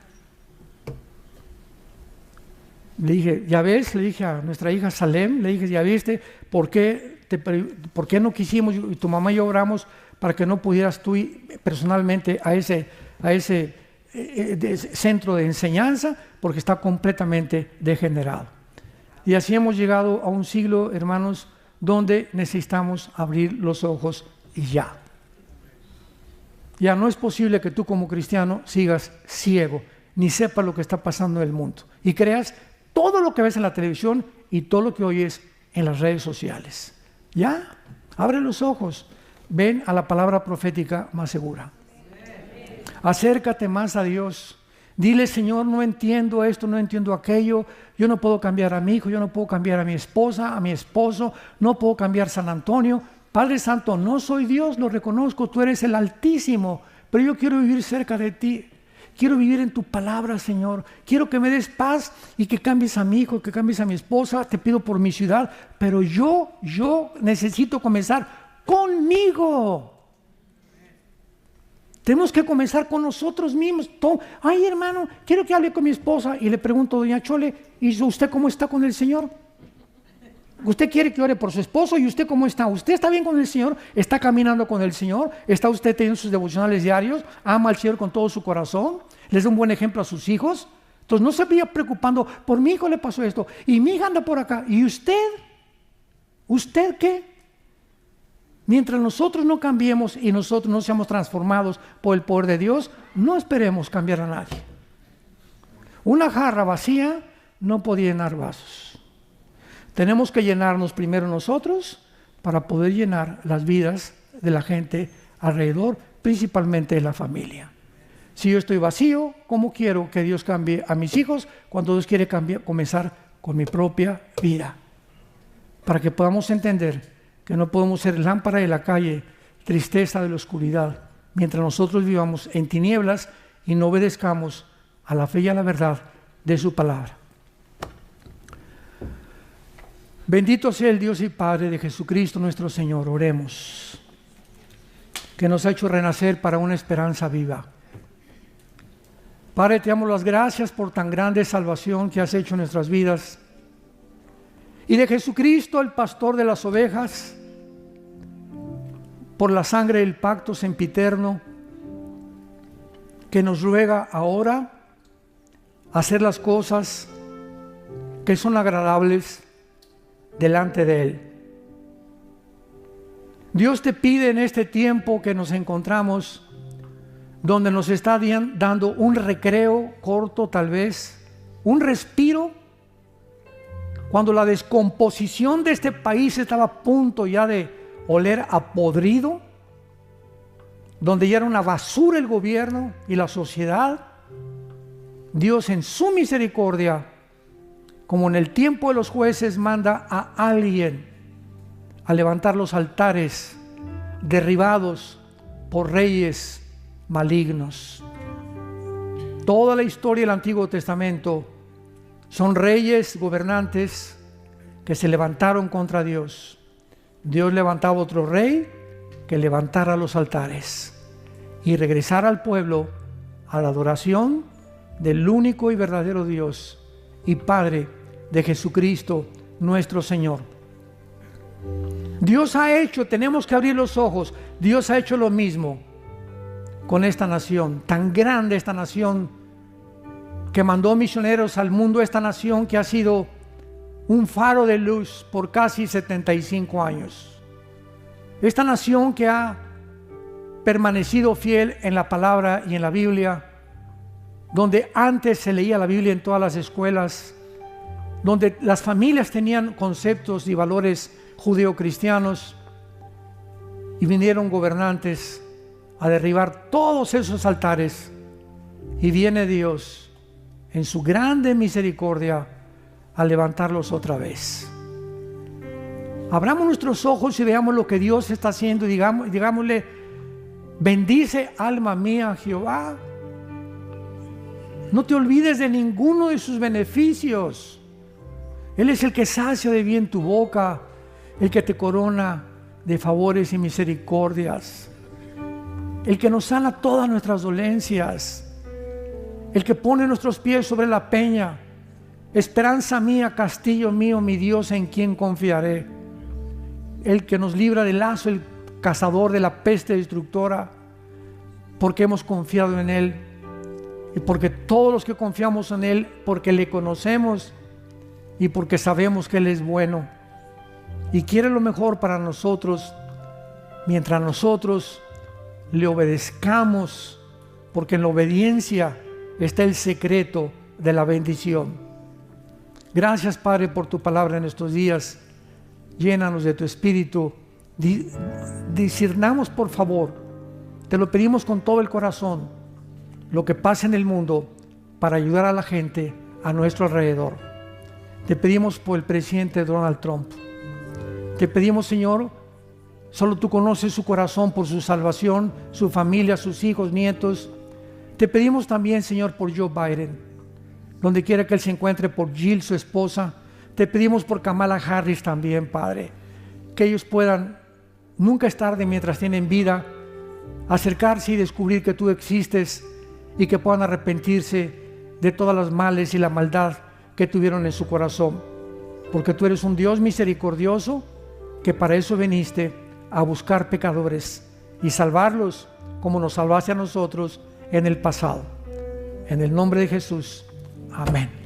Le dije: ya ves, le dije a nuestra hija Salem, le dije: ya viste, ¿por qué no quisimos, y tu mamá y yo oramos para que no pudieras tú ir personalmente a ese centro de enseñanza? Porque está completamente degenerado. Y así hemos llegado a un siglo, hermanos, donde necesitamos abrir los ojos y ya. Ya no es posible que tú como cristiano sigas ciego, ni sepas lo que está pasando en el mundo, y creas todo lo que ves en la televisión y todo lo que oyes en las redes sociales. Ya, abre los ojos, ven a la palabra profética más segura. Acércate más a Dios. Dile: Señor, no entiendo esto, no entiendo aquello. Yo no puedo cambiar a mi hijo, yo no puedo cambiar a mi esposa, a mi esposo, no puedo cambiar San Antonio. Padre Santo, no soy Dios, lo reconozco, tú eres el Altísimo, pero yo quiero vivir cerca de ti. Quiero vivir en tu palabra, Señor. Quiero que me des paz y que cambies a mi hijo, que cambies a mi esposa. Te pido por mi ciudad, pero yo necesito comenzar conmigo. Tenemos que comenzar con nosotros mismos. Ay, hermano, quiero que hable con mi esposa. Y le pregunto: doña Chole, ¿y usted cómo está con el Señor? Usted quiere que ore por su esposo, ¿y usted cómo está? ¿Usted está bien con el Señor? ¿Está caminando con el Señor? ¿Está usted teniendo sus devocionales diarios? ¿Ama al Señor con todo su corazón? ¿Les da un buen ejemplo a sus hijos? Entonces no se vaya preocupando: por mi hijo le pasó esto, y mi hija anda por acá. ¿Y usted? ¿Usted qué? Mientras nosotros no cambiemos y nosotros no seamos transformados por el poder de Dios, no esperemos cambiar a nadie. Una jarra vacía no puede llenar vasos. Tenemos que llenarnos primero nosotros para poder llenar las vidas de la gente alrededor, principalmente de la familia. Si yo estoy vacío, ¿cómo quiero que Dios cambie a mis hijos cuando Dios quiere comenzar con mi propia vida? Para que podamos entender que no podemos ser lámpara de la calle, tristeza de la oscuridad, mientras nosotros vivamos en tinieblas y no obedezcamos a la fe y a la verdad de su palabra. Bendito sea el Dios y Padre de Jesucristo nuestro Señor. Oremos. Que nos ha hecho renacer para una esperanza viva. Padre, te damos las gracias por tan grande salvación que has hecho en nuestras vidas. Y de Jesucristo, el pastor de las ovejas, por la sangre del pacto sempiterno, que nos ruega ahora hacer las cosas que son agradables delante de Él. Dios te pide en este tiempo que nos encontramos, donde nos está dando un recreo corto tal vez, un respiro, cuando la descomposición de este país estaba a punto ya de oler a podrido, donde ya era una basura el gobierno y la sociedad. Dios en su misericordia, como en el tiempo de los jueces, manda a alguien a levantar los altares derribados por reyes malignos. Toda la historia del Antiguo Testamento son reyes, gobernantes que se levantaron contra Dios. Dios levantaba otro rey que levantara los altares y regresara al pueblo a la adoración del único y verdadero Dios y Padre de Jesucristo nuestro Señor. Dios ha hecho, tenemos que abrir los ojos, Dios ha hecho lo mismo con esta nación, tan grande esta nación, que mandó misioneros al mundo, esta nación que ha sido un faro de luz por casi 75 años. Esta nación que ha permanecido fiel en la palabra y en la Biblia, donde antes se leía la Biblia en todas las escuelas, donde las familias tenían conceptos y valores judeocristianos, y vinieron gobernantes a derribar todos esos altares, y viene Dios en su grande misericordia a levantarlos otra vez. Abramos nuestros ojos y veamos lo que Dios está haciendo y digámosle: bendice alma mía a Jehová. No te olvides de ninguno de sus beneficios. Él es el que sacia de bien tu boca, el que te corona de favores y misericordias, el que nos sana todas nuestras dolencias, el que pone nuestros pies sobre la peña. Esperanza mía, castillo mío, mi Dios, en quien confiaré. El que nos libra del lazo, el cazador de la peste destructora, porque hemos confiado en Él. Y porque todos los que confiamos en Él, porque le conocemos y porque sabemos que Él es bueno y quiere lo mejor para nosotros, mientras nosotros le obedezcamos, porque en la obediencia está el secreto de la bendición. Gracias, Padre, por tu palabra en estos días. Llénanos de tu espíritu. Discernamos, por favor, te lo pedimos con todo el corazón, lo que pasa en el mundo para ayudar a la gente a nuestro alrededor. Te pedimos por el presidente Donald Trump. Te pedimos, Señor, solo tú conoces su corazón por su salvación, su familia, sus hijos, nietos. Te pedimos también, Señor, por Joe Biden, donde quiera que él se encuentre, por Jill, su esposa. Te pedimos por Kamala Harris también, Padre, que ellos puedan, nunca es tarde mientras tienen vida, acercarse y descubrir que tú existes y que puedan arrepentirse de todas las males y la maldad que tuvieron en su corazón, porque tú eres un Dios misericordioso, que para eso viniste, a buscar pecadores y salvarlos como nos salvaste a nosotros en el pasado. En el nombre de Jesús, amén.